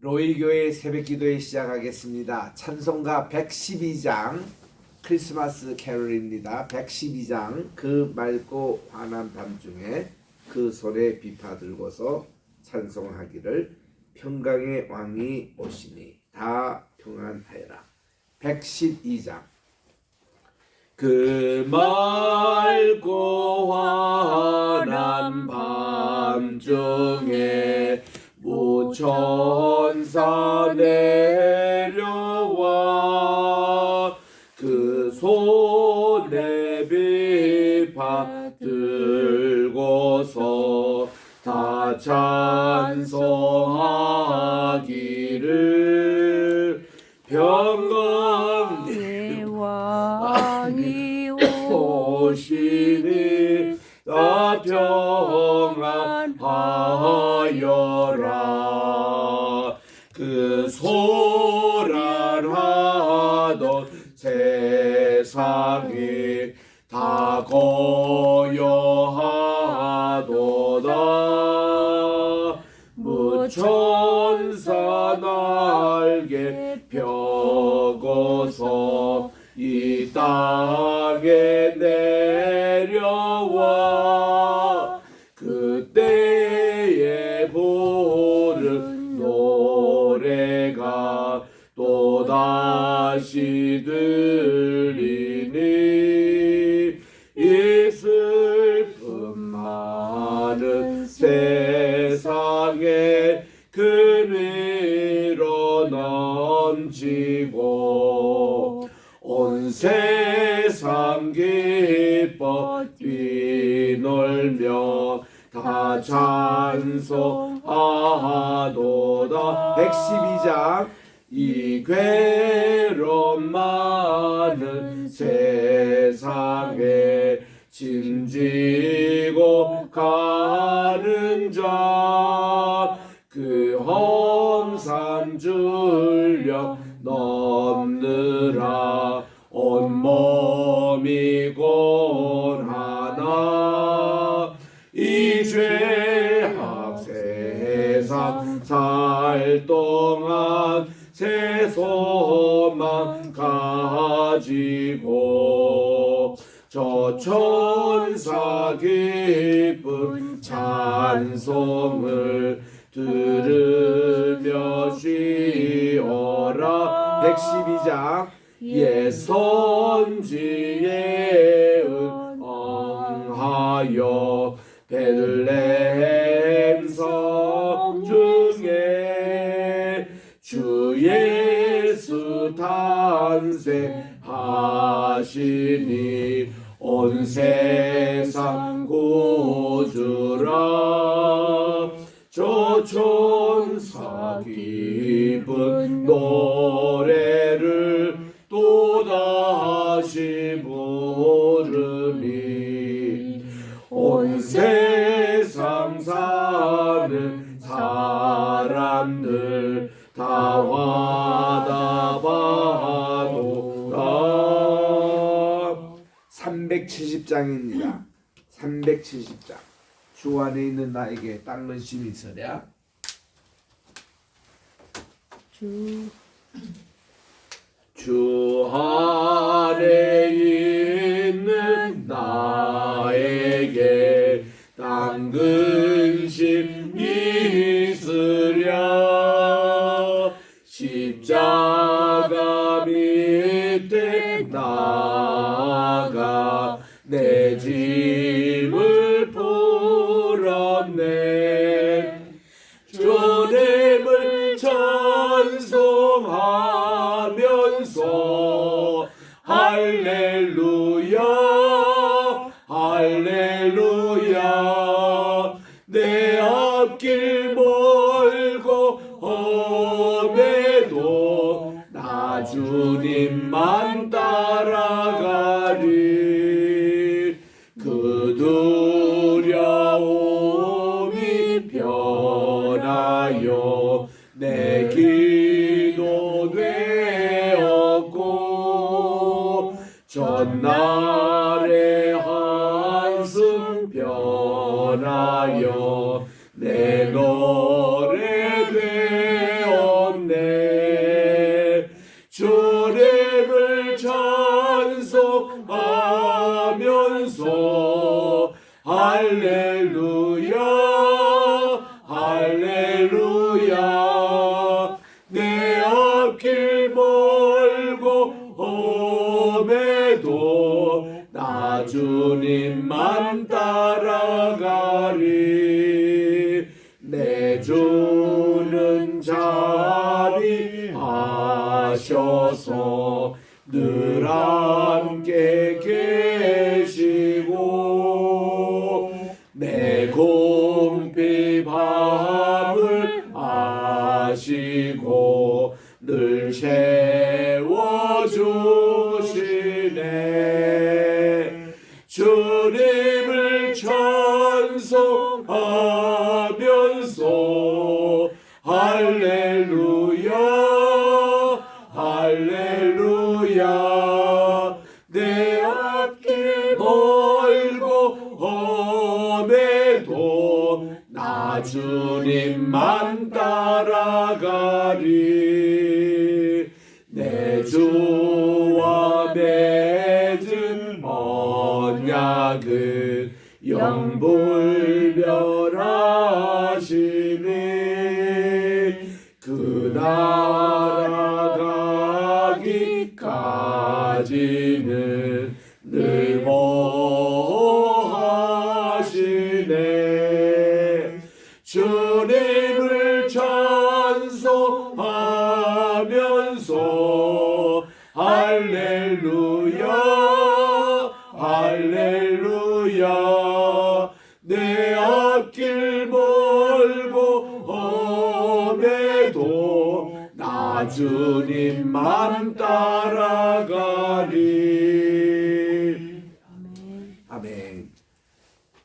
로이교회 새벽기도회 시작하겠습니다. 찬송가 112장 크리스마스 캐롤입니다. 112장 그 맑고 환한 밤중에 그 손에 비파 들고서 찬송하기를 평강의 왕이 오시니 다 평안하여라. 112장 그 맑고 환한 밤중에 무천사 내려와 그 손에 비파 들고서 다 찬송하기를 평강의 왕이 오시니 다 평안하여라. 그 소란하던 세상이 다 고요하도다. 무천사 날개 펴고서 이 땅에 내려와 그때에 부른 노래가 또다시 들리니 이 슬픔 많은 세상에 그리로 넘치고 온 세상 기뻐 뛰놀며 다 찬송하도다. 112장 이 괴로움 많은 세상에 짐지고 가는 자 그 험산 줄려 넘느라 온몸이 고하나 이 죄악 세상 살 동안 새 소망 가지고 저 천사 기쁜 찬송을 들으며 쉬어라. 112장 예선지에 응하여 베들레헴 성 중에 주 예수 탄생하시니 온 세상 구주라. 저 천사 기쁜 노래를 또다시 부르니 온 세상 사는 사람들 다 와다봐도다. 370장입니다. 370장 주 안에 있는 나에게 닦는 심이 있으랴. 주 안에 있는 나에게 닦는 심이 있으랴. 십자가 밑에 나가 내 짐을 풀었네. 주님을 찬송하면서 할렐루야 할렐루야. 내 앞길 멀고 험해도 나 주님만 따라가리. 그 두려움이 변하여 내 기도 되었고 전날의 한숨 변하여 내 노래 되었고 할렐루야 내 앞길 멀고 험해도 나 주님만 따라가리 내 주는 자비하셔서 늘 함께 계시고 내 궁핍함을 아시고 늘 채워주시네 주님을 찬송하면서 할렐루야 할렐루야 내 앞길 멀고 험해도 나 주님만 따라가리 내 주와 맺은 언약은 영불변하시네 그 나라 가기까지는 늘 보호하시네 주님을 찬송하면서 할렐루야 할렐루야 내 앞길 멀고 험해도 나 주님만 따라가리 아멘.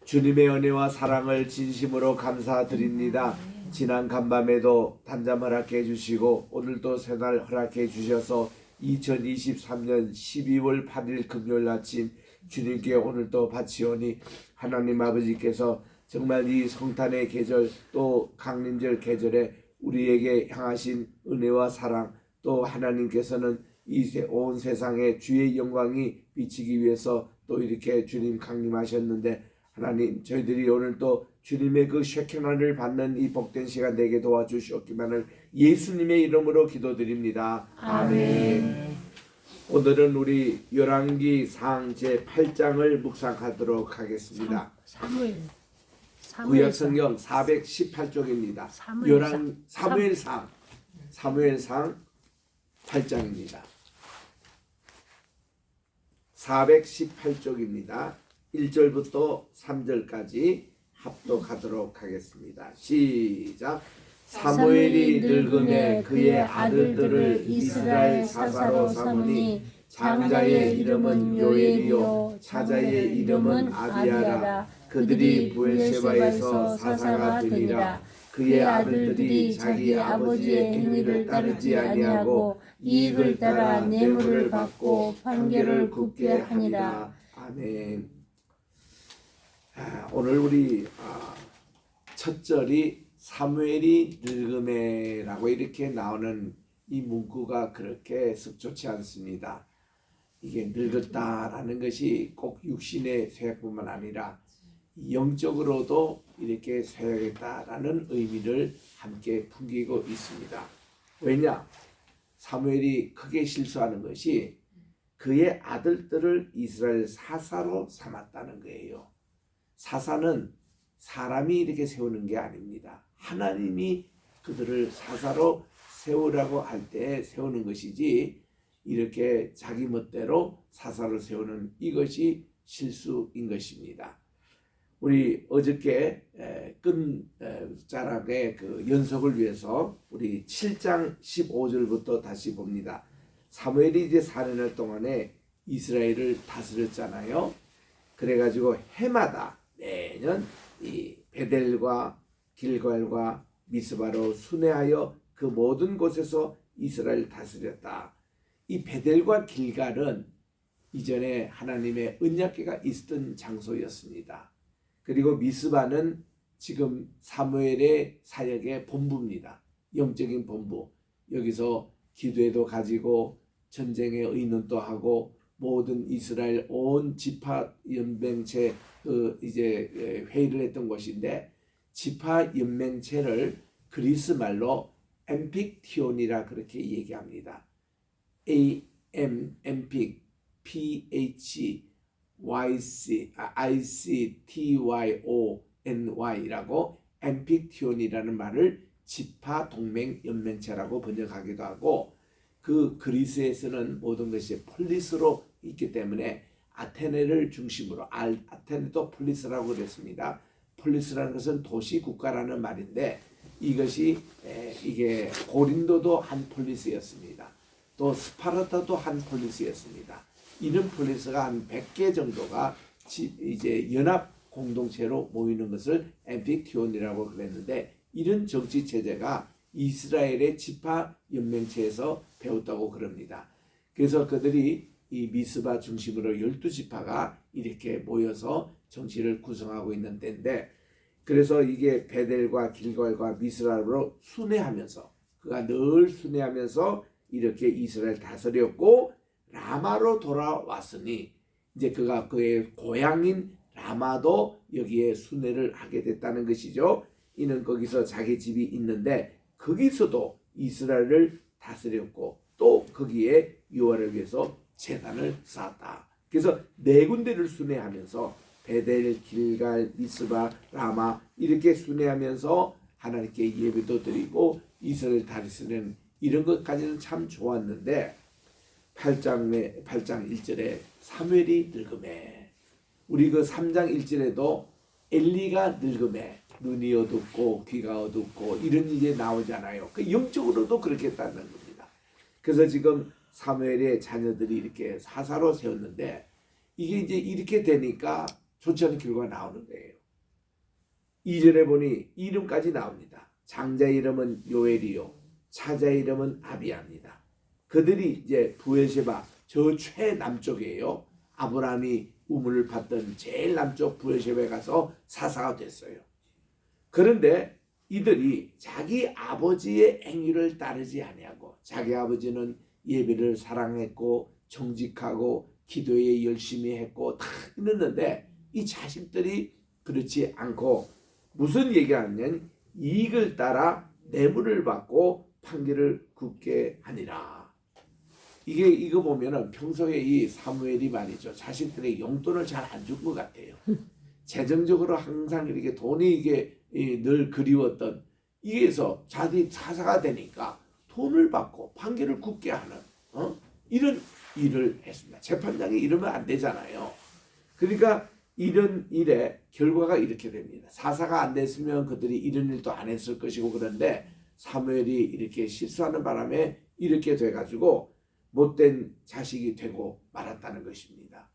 주님의 은혜와 사랑을 진심으로 감사드립니다. 지난 간밤에도 단잠 허락해 주시고 오늘도 새날 허락해 주셔서 2023년 12월 8일 금요일 아침 주님께 오늘도 바치오니 하나님 아버지께서 정말 이 성탄의 계절 또 강림절 계절에 우리에게 향하신 은혜와 사랑 또 하나님께서는 이 온 세상에 주의 영광이 비치기 위해서 또 이렇게 주님 강림하셨는데 하나님 저희들이 오늘 또 주님의 그 쉐케나를 받는 이 복된 시간 되게 도와주시옵기만을 예수님의 이름으로 기도드립니다. 아멘. 오늘은 우리 열왕기상 제8장을 묵상하도록 하겠습니다. 구약성경 418쪽입니다. 사무엘상 8장입니다. 418쪽입니다. 1절부터 3절까지 합독하도록 하겠습니다. 시작. 사무엘이 늙음에 그의 아들들을 이스라엘 사사로 삼으니 장자의 이름은 요엘이요 차자의 이름은 아비야라. 그들이 부엘세바에서 사사가 되니라. 그의 아들들이 자기 아버지의 행위를 따르지 아니하고 이익을 따라 뇌물을 받고 판결을 굽게 하니라. 아멘. 오늘 우리 첫 절이 사무엘이 늙음에라고 이렇게 나오는 이 문구가 그렇게 썩 좋지 않습니다. 이게 늙었다라는 것이 꼭 육신의 쇠약뿐만 아니라 영적으로도 이렇게 쇠약했다라는 의미를 함께 풍기고 있습니다. 왜냐? 사무엘이 크게 실수하는 것이 그의 아들들을 이스라엘 사사로 삼았다는 거예요. 사사는 사람이 이렇게 세우는 게 아닙니다. 하나님이 그들을 사사로 세우라고 할 때 세우는 것이지 이렇게 자기 멋대로 사사로 세우는 이것이 실수인 것입니다. 우리 어저께 끝자락의 그 연속을 위해서 우리 7장 15절부터 다시 봅니다. 사무엘이 이제 4년을 동안에 이스라엘을 다스렸잖아요. 그래가지고 해마다 매년 이 베델과 길갈과 미스바로 순회하여 그 모든 곳에서 이스라엘 다스렸다. 이 베델과 길갈은 이전에 하나님의 언약궤가 있었던 장소였습니다. 그리고 미스바는 지금 사무엘의 사역의 본부입니다. 영적인 본부. 여기서 기도회도 가지고 전쟁의 의논도 하고 모든 이스라엘 온 지파 연맹체 이제 회의를 했던 곳인데 지파 연맹체를 그리스 말로 엠픽티온이라 그렇게 얘기합니다. 엠픽 ICTYONY라고 엠픽티온이라는 말을 지파 동맹 연맹체라고 번역하기도 하고, 그 그리스에서는 모든 것이 폴리스로 있기 때문에 아테네를 중심으로 아테네도 폴리스라고 그랬습니다. 폴리스라는 것은 도시 국가라는 말인데 이것이 이게 고린도도 한 폴리스였습니다. 또 스파르타도 한 폴리스였습니다. 이런 폴리스가 한 100개 정도가 이제 연합 공동체로 모이는 것을 엠픽티온이라고 그랬는데, 이런 정치 체제가 이스라엘의 지파 연맹체에서 배웠다고 그럽니다. 그래서 그들이 이 미스바 중심으로 12지파가 이렇게 모여서 정치를 구성하고 있는 때인데, 그래서 이게 베델과 길갈과 미스라로 순회하면서, 그가 늘 순회하면서 이렇게 이스라엘 다스렸고, 라마로 돌아왔으니 이제 그가 그의 고향인 라마도 여기에 순회를 하게 됐다는 것이죠. 이는 거기서 자기 집이 있는데 거기서도 이스라엘을 다스렸고 또 거기에 여호와를 위해서 제단을 쌓았다. 그래서 네 군데를 순회하면서 베델, 길갈, 미스바, 라마 이렇게 순회하면서 하나님께 예배도 드리고 이스라엘 다스리는 이런 것까지는 참 좋았는데 8장 1절에 사무엘이 늙음에, 우리 그 3장 1절에도 엘리가 늙음에 눈이 어둡고 귀가 어둡고 이런 일이 나오잖아요. 그 영적으로도 그렇게 했다는 겁니다. 그래서 지금 사무엘의 자녀들이 이렇게 사사로 세웠는데 이게 이제 이렇게 되니까 좋지 않은 결과가 나오는 거예요. 2절에 보니 이름까지 나옵니다. 장자 이름은 요엘이요 차자 이름은 아비야입니다. 그들이 이제 부엘셰바 저 최남쪽이에요. 아브라함이 우물을 팠던 제일 남쪽 부엘셰바에 가서 사사가 됐어요. 그런데 이들이 자기 아버지의 행위를 따르지 아니하고, 자기 아버지는 예배를 사랑했고 정직하고 기도에 열심히 했고 다 이랬는데 이 자식들이 그렇지 않고 무슨 얘기하냐면 이익을 따라 뇌물을 받고 판결을 굽게 하니라. 이거 보면은 평소에 이 사무엘이 말이죠, 자식들의 용돈을 잘 안 준 것 같아요. 재정적으로 항상 이렇게 돈이 이게 늘 그리웠던, 이게서 자기 사사가 되니까 돈을 받고 판결을 굽게 하는 이런 일을 했습니다. 재판장이 이러면 안 되잖아요. 그러니까 이런 일의 결과가 이렇게 됩니다. 사사가 안 됐으면 그들이 이런 일도 안 했을 것이고, 그런데 사무엘이 이렇게 실수하는 바람에 이렇게 돼가지고 못된 자식이 되고 말았다는 것입니다.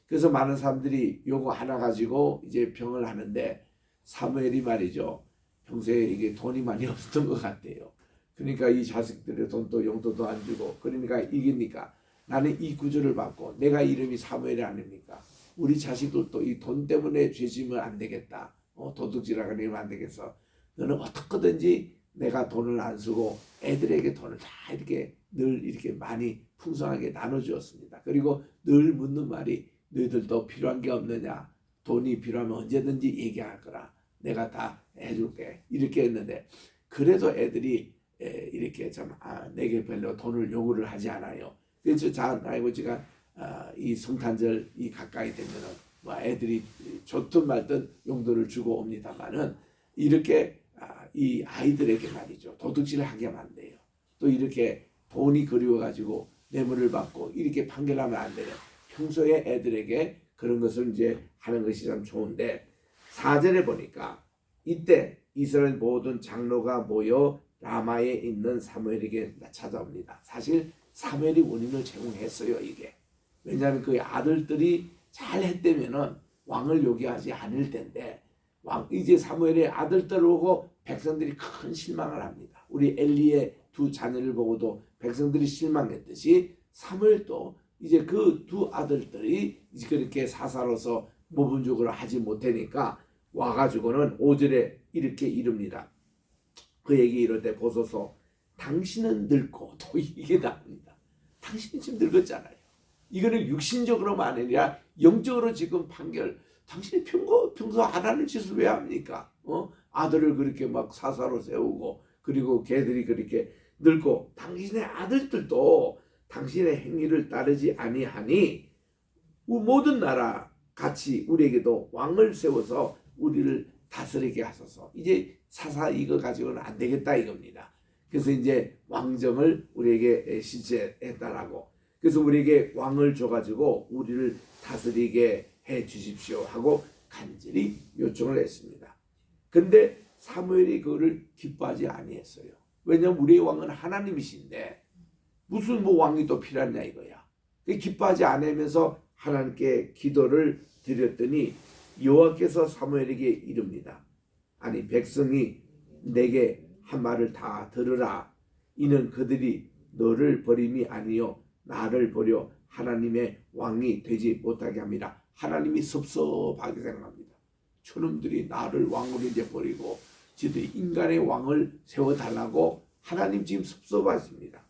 그래서 많은 사람들이 요거 하나 가지고 이제 병을 하는데, 사무엘이 말이죠, 평소에 이게 돈이 많이 없었던 것 같아요. 그러니까 이 자식들의 돈도 용도도 안 주고, 그러니까 이기니까 나는 이 구절을 받고, 내가 이름이 사무엘이 아닙니까? 우리 자식들도 이 돈 때문에 죄지면 안 되겠다. 도둑질하고 이러면 안 되겠어. 너는 어떻게든지 내가 돈을 안 쓰고 애들에게 돈을 다 이렇게 늘 이렇게 많이 풍성하게 나눠주었습니다. 그리고 늘 묻는 말이, 너희들도 필요한 게 없느냐? 돈이 필요하면 언제든지 얘기할 거라. 내가 다 해줄게. 이렇게 했는데 그래도 애들이 이렇게 참 내게 별로 돈을 요구를 하지 않아요. 그래서 아이고 제가 이 성탄절 이 가까이 되면은 뭐 애들이 좋든 말든 용돈을 주고 옵니다만은, 이렇게 이 아이들에게 말이죠, 도둑질을 하게 하면 안 돼요. 또 이렇게 돈이 그리워가지고 뇌물을 받고 이렇게 판결하면 안 돼요. 평소에 애들에게 그런 것을 이제 하는 것이 참 좋은데, 4절에 보니까 이때 이스라엘 모든 장로가 모여 라마에 있는 사무엘에게 찾아옵니다. 사실 사무엘이 원인을 제공했어요, 이게. 왜냐하면 그 아들들이 잘 했다면은 왕을 요구하지 않을 텐데, 이제 사무엘의 아들들을 보고 백성들이 큰 실망을 합니다. 우리 엘리의 두 자녀를 보고도 백성들이 실망했듯이 사무엘도 이제 그 두 아들들이 이제 그렇게 사사로서 모분적으로 하지 못하니까 와가지고는 5절에 이렇게 이릅니다. 그에게 이럴 때 보소서, 당신은 늙고, 또 이게 나옵니다. 당신이 지금 늙었잖아요. 이거는 육신적으로만 아니라 영적으로 지금 판결, 당신이 평소 안 하는 짓을 왜 합니까? 아들을 그렇게 막 사사로 세우고 그리고 걔들이 그렇게 늙고 당신의 아들들도 당신의 행위를 따르지 아니하니 모든 나라 같이 우리에게도 왕을 세워서 우리를 다스리게 하소서. 이제 사사 이거 가지고는 안 되겠다 이겁니다. 그래서 이제 왕정을 우리에게 실시했다라고. 그래서 우리에게 왕을 줘가지고 우리를 다스리게 해 주십시오 하고 간절히 요청을 했습니다. 근데 사무엘이 그거를 기뻐하지 아니했어요. 왜냐하면 우리의 왕은 하나님이신데 무슨 뭐 왕이 또 필요하냐 이거야. 기뻐하지 않으면서 하나님께 기도를 드렸더니 여호와께서 사무엘에게 이릅니다. 아니 백성이 내게 한 말을 다 들으라. 이는 그들이 너를 버림이 아니요 나를 버려 하나님의 왕이 되지 못하게 합니다. 하나님이 섭섭하게 생각합니다. 저놈들이 나를 왕으로 이제 버리고 지들이 인간의 왕을 세워달라고 하나님 지금 섭섭하십니다.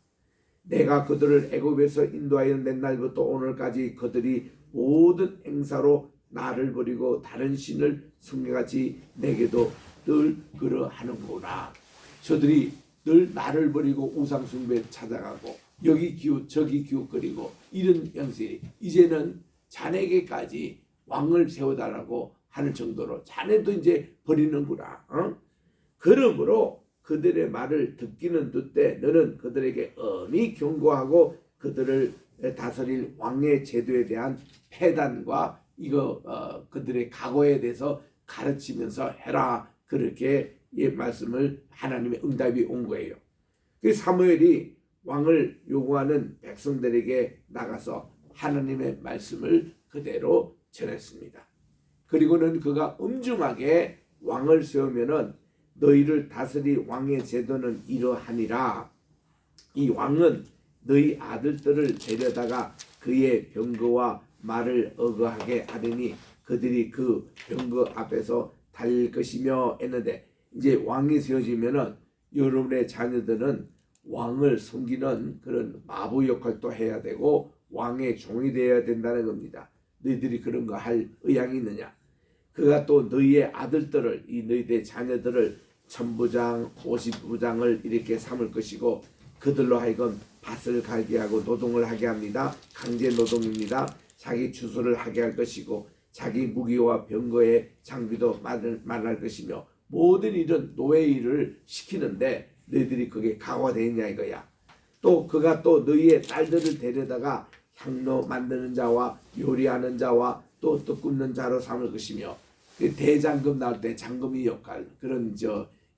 내가 그들을 애굽에서 인도하여 낸 날부터 오늘까지 그들이 모든 행사로 나를 버리고 다른 신을 섬겨같이 내게도 늘 그러하는구나. 저들이 늘 나를 버리고 우상 숭배 찾아가고 여기 기웃 저기 기웃거리고 이런 형식이 이제는 자네에게까지 왕을 세워달라고 하는 정도로 자네도 이제 버리는구나. 그러므로 그들의 말을 듣기는 듣되 너는 그들에게 엄히 경고하고 그들을 다스릴 왕의 제도에 대한 폐단과 이거 그들의 각오에 대해서 가르치면서 해라. 그렇게 말씀을 하나님의 응답이 온 거예요. 그 사무엘이 왕을 요구하는 백성들에게 나가서 하나님의 말씀을 그대로 전했습니다. 그리고는 그가 엄중하게 왕을 세우면은 너희를 다스릴 왕의 제도는 이러하니라. 이 왕은 너희 아들들을 데려다가 그의 병거와 말을 어거하게 하리니 그들이 그 병거 앞에서 달릴 것이며 했는데 이제 왕이 세워지면은 여러분의 자녀들은 왕을 섬기는 그런 마부 역할도 해야 되고 왕의 종이 되어야 된다는 겁니다. 너희들이 그런 거 할 의향이 있느냐? 그가 또 너희의 아들들을 이 너희들의 자녀들을 천부장, 50부장을 이렇게 삼을 것이고 그들로 하여금 밭을 갈게 하고 노동을 하게 합니다. 강제 노동입니다. 자기 주소를 하게 할 것이고 자기 무기와 병거의 장비도 말할 것이며 모든 일은 노예 일을 시키는데 너희들이 그게 각오되어 있냐 이거야. 또 그가 또 너희의 딸들을 데려다가 향로 만드는 자와 요리하는 자와 또 떡 굽는 자로 삼을 것이며 대장금 나올 때 장금의 역할 그런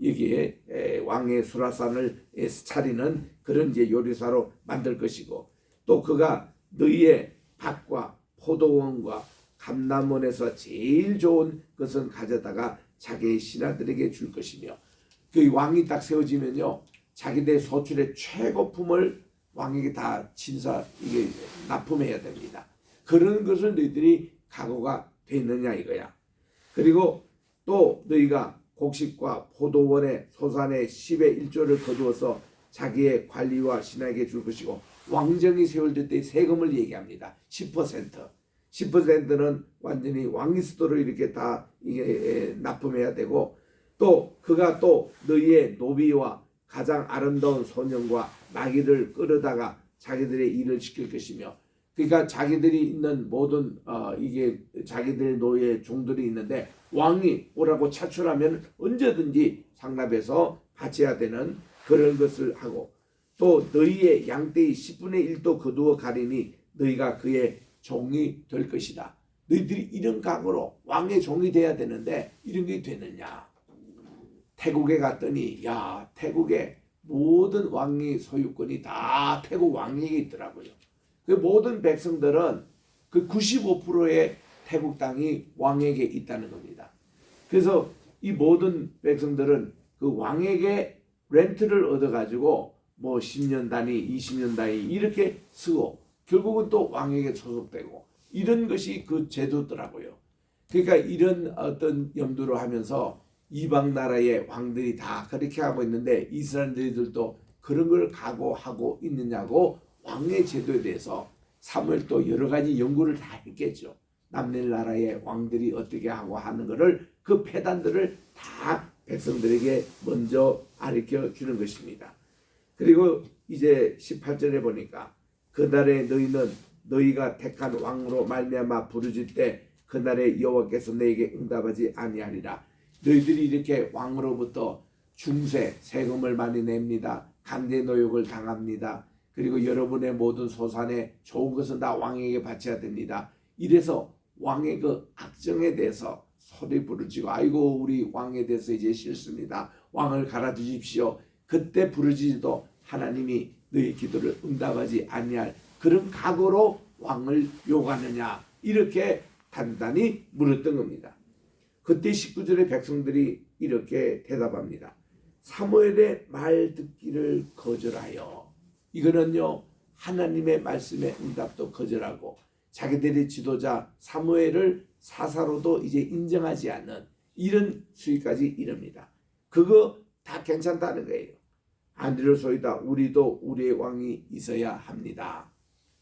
여기에 왕의 수라상을 차리는 그런 이제 요리사로 만들 것이고 또 그가 너희의 밭과 포도원과 감람원에서 제일 좋은 것은 가져다가 자기의 신하들에게 줄 것이며 그 왕이 딱 세워지면요 자기들 소출의 최고품을 왕에게 다 이게 납품해야 됩니다. 그런 것을 너희들이 각오가 돼 있느냐 이거야. 그리고 또 너희가 곡식과 포도원의 소산의 10의 1조를 거두어서 자기의 관리와 신하에게 줄 것이고 왕정이 세워질 때 세금을 얘기합니다. 10%는 완전히 왕이 수도로 이렇게 다 이게 납품해야 되고 또 그가 또 너희의 노비와 가장 아름다운 소년과 나귀를 끌어다가 자기들의 일을 시킬 것이며 그러니까 자기들이 있는 모든 이게 자기들의 노예 종들이 있는데 왕이 오라고 차출하면 언제든지 상납해서 바쳐야 되는 그런 것을 하고 또 너희의 양떼의 10분의 1도 거두어 가리니 너희가 그의 종이 될 것이다. 너희들이 이런 각오로 왕의 종이 돼야 되는데 이런 게 되느냐. 태국에 갔더니 태국에 모든 왕의 소유권이 다 태국 왕에게 있더라고요. 그 모든 백성들은 그 95%의 태국 땅이 왕에게 있다는 겁니다. 그래서 이 모든 백성들은 그 왕에게 렌트를 얻어가지고 뭐 10년 단위, 20년 단위 이렇게 쓰고 결국은 또 왕에게 소속되고 이런 것이 그 제도더라고요. 그러니까 이런 어떤 염두로 하면서 이방 나라의 왕들이 다 그렇게 하고 있는데 이스라엘들도 그런 걸 각오하고 있느냐고 왕의 제도에 대해서 사무엘도 여러 가지 연구를 다 했겠죠. 남들 나라의 왕들이 어떻게 하고 하는 것을 그 폐단들을 다 백성들에게 먼저 가르쳐 주는 것입니다. 그리고 이제 18절에 보니까 그날에 너희는 너희가 택한 왕으로 말미암아 부르짖 때 그날에 여호와께서 너에게 응답하지 아니하리라. 너희들이 이렇게 왕으로부터 중세 세금을 많이 냅니다. 강제 노역을 당합니다. 그리고 여러분의 모든 소산에 좋은 것은 다 왕에게 바쳐야 됩니다. 이래서 왕의 그 악정에 대해서 소리 부르짖고 아이고 우리 왕에 대해서 이제 싫습니다. 왕을 갈아주십시오. 그때 부르짖어도 하나님이 너희 기도를 응답하지 아니할 그런 각오로 왕을 요구하느냐 이렇게 단단히 물었던 겁니다. 그때 19절의 백성들이 이렇게 대답합니다. 사무엘의 말 듣기를 거절하여. 이거는요 하나님의 말씀의 응답도 거절하고 자기들의 지도자 사무엘을 사사로도 이제 인정하지 않는 이런 수위까지 이릅니다. 그거 다 괜찮다는 거예요. 안디로소이다. 우리도 우리의 왕이 있어야 합니다.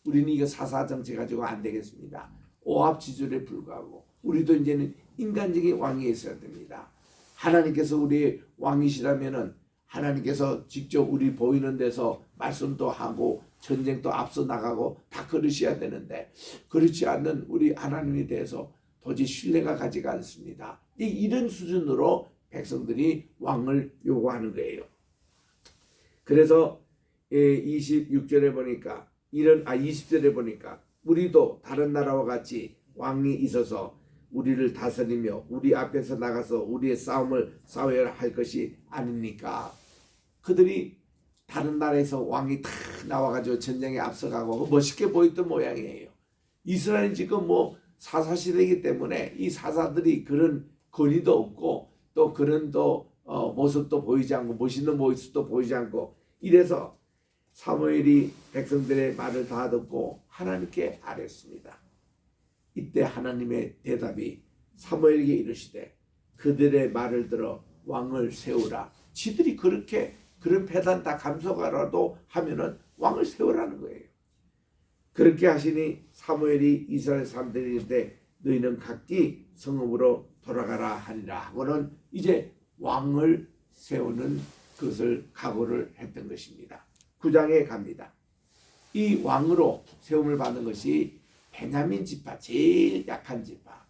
우리는 이거 사사 정치 가지고 안 되겠습니다. 오합지졸에 불과하고 우리도 이제는 인간적인 왕이 있어야 됩니다. 하나님께서 우리의 왕이시라면은 하나님께서 직접 우리 보이는 데서 말씀도 하고 전쟁도 앞서 나가고 다 그러셔야 되는데 그렇지 않는 우리 하나님에 대해서 도저히 신뢰가 가지가 않습니다. 이런 수준으로 백성들이 왕을 요구하는 거예요. 그래서 26절에 보니까 20절에 보니까 우리도 다른 나라와 같이 왕이 있어서 우리를 다스리며 우리 앞에서 나가서 우리의 싸움을 싸워야 할 것이 아닙니까? 그들이 다른 나라에서 왕이 다 나와가지고 전쟁에 앞서가고 멋있게 보였던 모양이에요. 이스라엘 지금 뭐 사사시대이기 때문에 이 사사들이 그런 권위도 없고 또 그런 모습도 보이지 않고 멋있는 모습도 보이지 않고 이래서 사무엘이 백성들의 말을 다 듣고 하나님께 아뢰었습니다. 이때 하나님의 대답이 사무엘에게 이르시되 그들의 말을 들어 왕을 세우라. 지들이 그렇게 그런 패단 다 감속하라도 하면은 왕을 세우라는 거예요. 그렇게 하시니 사무엘이 이스라엘 사람들이 이르되 너희는 각기 성읍으로 돌아가라 하니라 하고는 이제 왕을 세우는 그것을 각오를 했던 것입니다. 9장에 갑니다. 이 왕으로 세움을 받는 것이 베냐민 지파 제일 약한 지파.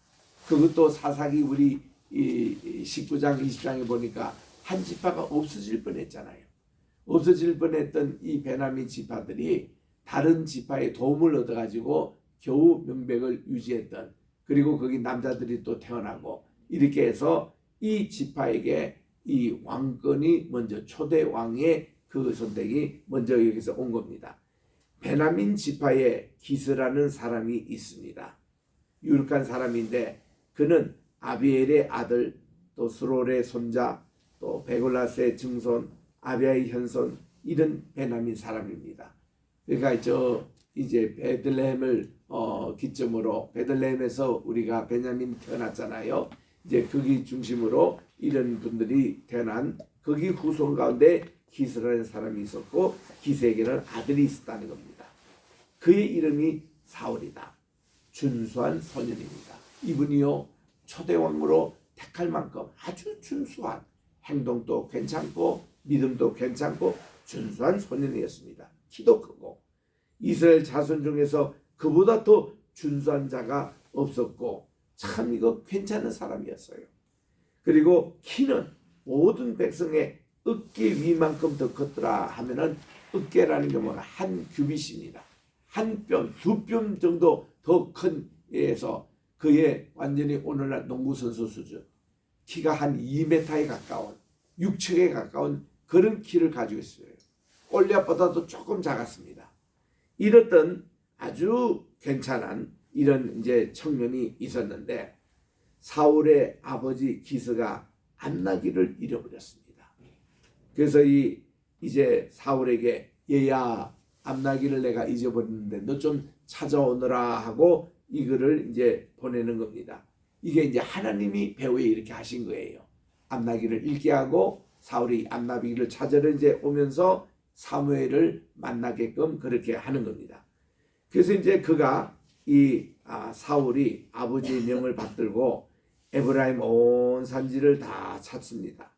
그것도 사사기 우리 19장 20장에 보니까 한 지파가 없어질 뻔했잖아요. 없어질 뻔했던 이 베냐민 지파들이 다른 지파의 도움을 얻어가지고 겨우 명백을 유지했던 그리고 거기 남자들이 또 태어나고 이렇게 해서 이 지파에게 이 왕권이 먼저 초대 왕의 그 선택이 먼저 여기서 온 겁니다. 베냐민 지파에 기스라는 사람이 있습니다. 유력한 사람인데 그는 아비엘의 아들 또 스롤의 손자 또 베골라스의 증손 아비아의 현손 이런 베냐민 사람입니다. 그러니까 이제 베들레헴을 기점으로 베들레헴에서 우리가 베냐민 태어났잖아요. 이제 거기 중심으로 이런 분들이 태어난 거기 후손 가운데 기스라는 사람이 있었고 기스에게는 아들이 있었다는 겁니다. 그의 이름이 사울이다. 준수한 소년입니다. 이분이요 초대왕으로 택할 만큼 아주 준수한 행동도 괜찮고 믿음도 괜찮고 준수한 소년이었습니다. 키도 크고 이스라엘 자손 중에서 그보다 더 준수한 자가 없었고 참 이거 괜찮은 사람이었어요. 그리고 키는 모든 백성의 어깨 위만큼 더 컸더라 하면은 어깨라는 게 뭐가 한 규빗입니다. 한 뼘, 두 뼘 정도 더 큰 애에서 그의 완전히 오늘날 농구선수 수준 키가 한 2m에 가까운 6층에 가까운 그런 키를 가지고 있어요. 골리앗보다도 조금 작았습니다. 이렇던 아주 괜찮은 이런 이제 청년이 있었는데 사울의 아버지 기스가 암나기를 잃어버렸습니다. 그래서 이제 사울에게 얘야 암나기를 내가 잊어버렸는데 너 좀 찾아오너라 하고 이거를 이제 보내는 겁니다. 이게 이제 하나님이 배후에 이렇게 하신 거예요. 암나기를 잃게 하고 사울이 암나기를 찾으러 이제 오면서 사무엘을 만나게끔 그렇게 하는 겁니다. 그래서 이제 그가 사울이 아버지의 명을 받들고 에브라임 온 산지를 다 찾습니다.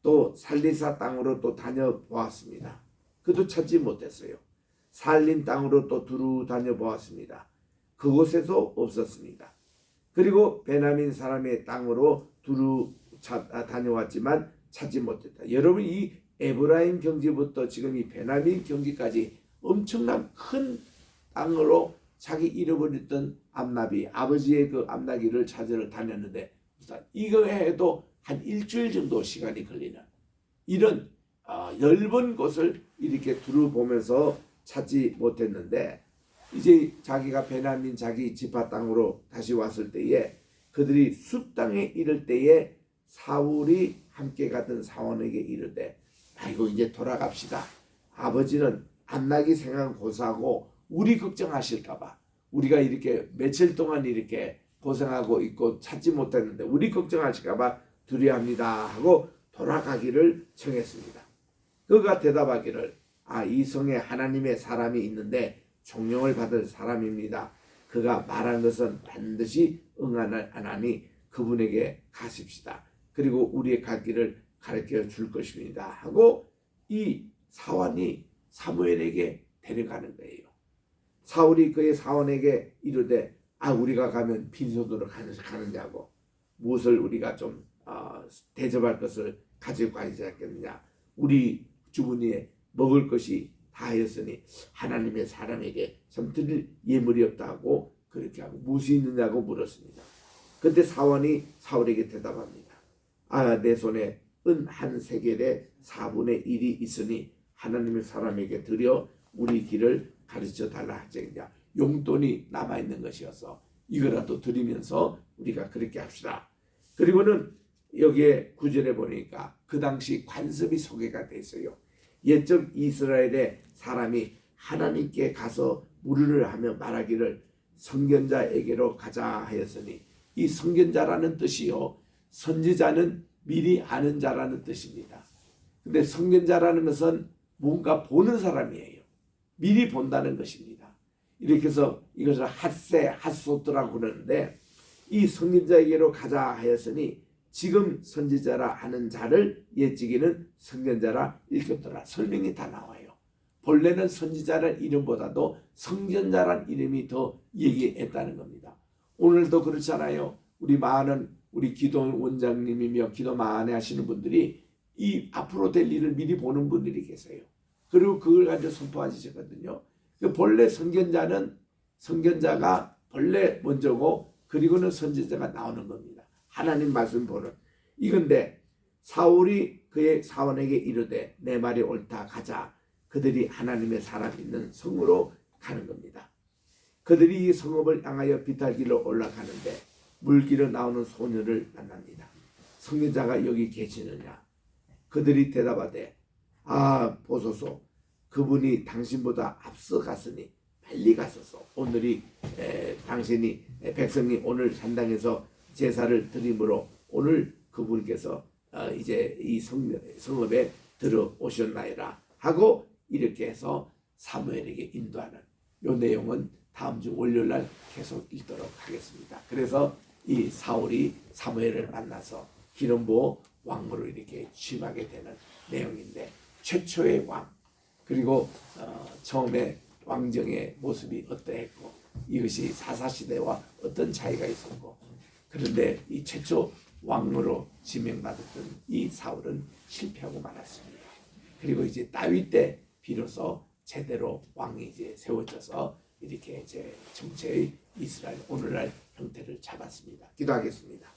또 살리사 땅으로 또 다녀보았습니다. 그도 찾지 못했어요. 살림 땅으로 또 두루 다녀보았습니다. 그곳에도 없었습니다. 그리고 베냐민 사람의 땅으로 두루 다녀왔지만 찾지 못했다. 여러분, 이 에브라임 경지부터 지금 이 베냐민 경지까지 엄청난 큰 땅으로 자기 잃어버렸던 암나비, 아버지의 그 암나기를 찾으러 다녔는데 이거 해도 한 일주일 정도 시간이 걸리는 이런 넓은 곳을 이렇게 두루보면서 찾지 못했는데, 이제 자기가 베냐민 자기 지파 땅으로 다시 왔을 때에 그들이 숲 땅에 이를 때에 사울이 함께 가던 사원에게 이르되, 아이고 이제 돌아갑시다. 아버지는 암나기 생각 고사하고 우리 걱정하실까봐, 우리가 이렇게 며칠 동안 이렇게 고생하고 있고 찾지 못했는데 우리 걱정하실까봐 두려워합니다 하고 돌아가기를 청했습니다. 그가 대답하기를, 이 성에 하나님의 사람이 있는데 종령을 받을 사람입니다. 그가 말한 것은 반드시 응하나니 그분에게 가십시다. 그리고 우리의 갈 길을 가르쳐 줄 것입니다 하고 이 사원이 사무엘에게 데려가는 거예요. 사울이 그의 사원에게 이르되, 우리가 가면 빈손으로 가느냐고, 무엇을 우리가 좀 대접할 것을 가지고 가지 않겠느냐, 우리 주머니에 먹을 것이 다하였으니 하나님의 사람에게 참 드릴 예물이 없다고 그렇게 하고 무엇이 있느냐고 물었습니다. 그때 사원이 사울에게 대답합니다. 내 손에 은 한 세겔의 4분의 1이 있으니 하나님의 사람에게 드려 우리 길을 가르쳐 달라 하자니라. 용돈이 남아있는 것이어서 이거라도 드리면서 우리가 그렇게 합시다. 그리고는 여기에 9절에 보니까 그 당시 관습이 소개가 돼 있어요. 옛적 이스라엘의 사람이 하나님께 가서 물으를 하며 말하기를 선견자에게로 가자 하였으니, 이 선견자라는 뜻이요, 선지자는 미리 아는 자라는 뜻입니다. 근데 선견자라는 것은 뭔가 보는 사람이에요. 미리 본다는 것입니다. 이렇게 해서 이것을 핫소트라고 그러는데, 이 선견자에게로 가자 하였으니 지금 선지자라 하는 자를 옛지기는 선견자라 일컫더라. 설명이 다 나와요. 본래는 선지자라는 이름보다도 선견자라는 이름이 더 얘기했다는 겁니다. 오늘도 그렇잖아요. 우리 많은 우리 기도 원장님이며 기도 많이 하시는 분들이 이 앞으로 될 일을 미리 보는 분들이 계세요. 그리고 그걸 가지고 선포하시거든요. 본래 선견자가 본래 먼저고, 그리고는 선지자가 나오는 겁니다. 하나님 말씀 보는 이건데, 사울이 그의 사원에게 이르되 내 말이 옳다, 가자. 그들이 하나님의 사람 있는 성으로 가는 겁니다. 그들이 이 성읍을 향하여 비탈길로 올라가는데 물길로 나오는 소녀를 만납니다. 선지자가 여기 계시느냐? 그들이 대답하되, 보소서, 그분이 당신보다 앞서 갔으니 빨리 가소서. 오늘이 당신이 백성이 오늘 산당에서 제사를 드림으로 오늘 그분께서 이제 이 성읍에 들어오셨나이다 하고 이렇게 해서 사무엘에게 인도하는 이 내용은 다음 주 월요일날 계속 읽도록 하겠습니다. 그래서 이 사울이 사무엘을 만나서 기름 부어 왕으로 이렇게 취임하게 되는 내용인데, 최초의 왕, 그리고 처음에 왕정의 모습이 어떠했고 이것이 사사시대와 어떤 차이가 있었고, 그런데 이 최초 왕으로 지명받았던 이 사울은 실패하고 말았습니다. 그리고 이제 다윗 때 비로소 제대로 왕이 이제 세워져서 이렇게 이제 정체의 이스라엘 오늘날 형태를 잡았습니다. 기도하겠습니다.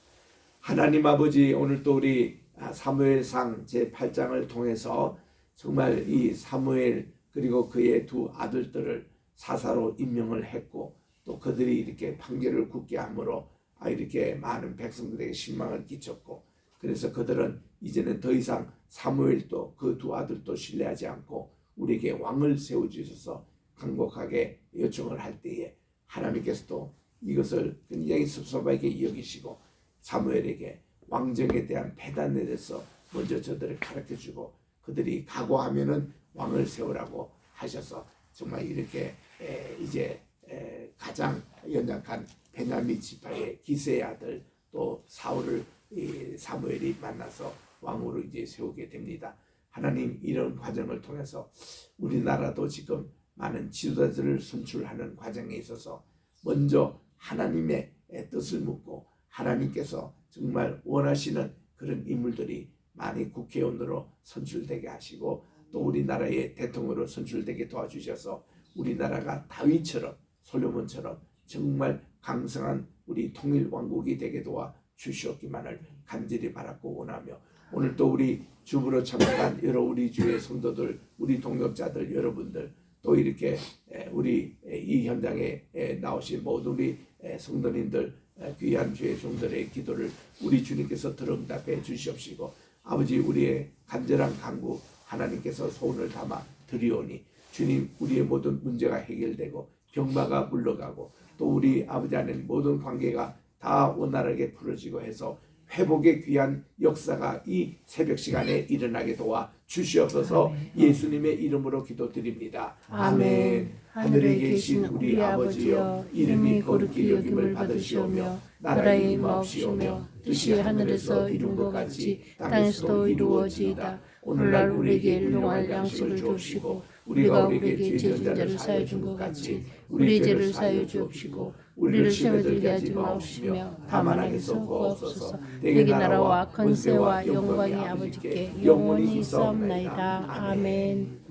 하나님 아버지, 오늘 또 우리 사무엘상 제8장을 통해서 정말 이 사무엘 그리고 그의 두 아들들을 사사로 임명을 했고, 또 그들이 이렇게 판결을 굳게 함으로 이렇게 많은 백성들에게 실망을 끼쳤고, 그래서 그들은 이제는 더 이상 사무엘도 그 두 아들도 신뢰하지 않고 우리에게 왕을 세워주셔서 간곡하게 요청을 할 때에 하나님께서도 이것을 굉장히 섭섭하게 여기시고 사무엘에게 왕정에 대한 패단에 대해서 먼저 저들을 가르쳐주고, 그들이 각오하면은 왕을 세우라고 하셔서 정말 이렇게 이제 가장 연약한 베냐민 지파의 기스의 아들 또 사울을 사무엘이 만나서 왕으로 이제 세우게 됩니다. 하나님 이런 과정을 통해서 우리나라도 지금 많은 지도자들을 선출하는 과정에 있어서 먼저 하나님의 뜻을 묻고 하나님께서 정말 원하시는 그런 인물들이 많이 국회의원으로 선출되게 하시고 또 우리나라의 대통령으로 선출되게 도와주셔서 우리나라가 다윗처럼 솔로몬처럼 정말 강성한 우리 통일 왕국이 되게 도와 주시옵기만을 간절히 바랐고 원하며 오늘 또 우리 주부로 참여한 여러 우리 주의 성도들 우리 동역자들 여러분들 또 이렇게 우리 이 현장에 나오신 모든 우리 성도님들 귀한 주의 종들의 기도를 우리 주님께서 들응답해 주시옵시고 아버지 우리의 간절한 간구 하나님께서 소원을 담아 드리오니 주님 우리의 모든 문제가 해결되고 병마가 물러가고 또 우리 아버지 하나님 모든 관계가 다 원활하게 풀어지고 해서 회복의 귀한 역사가 이 새벽 시간에 일어나게 도와 주시옵소서. 예수님의 이름으로 기도드립니다. 아멘. 하늘에 계신 우리 아버지여 이름이 거룩히 여김을 받으시오며 나라의 임하옵시오며 뜻이 하늘에서 이룬 것 같이 땅에서도 이루어지이다. 오늘날 우리에게 일용할 양식을 주옵시고 우리가 우리에게 죄 지은 자를 사하여 준 것 같이 우리의 죄를 사하여 주옵시고 우리를 시험에 들게 하지 마옵시며 다만 악에서 구하옵소서. 대개 나라와 권세와 영광이 아버지께 영원히 있사옵나이다. 아멘.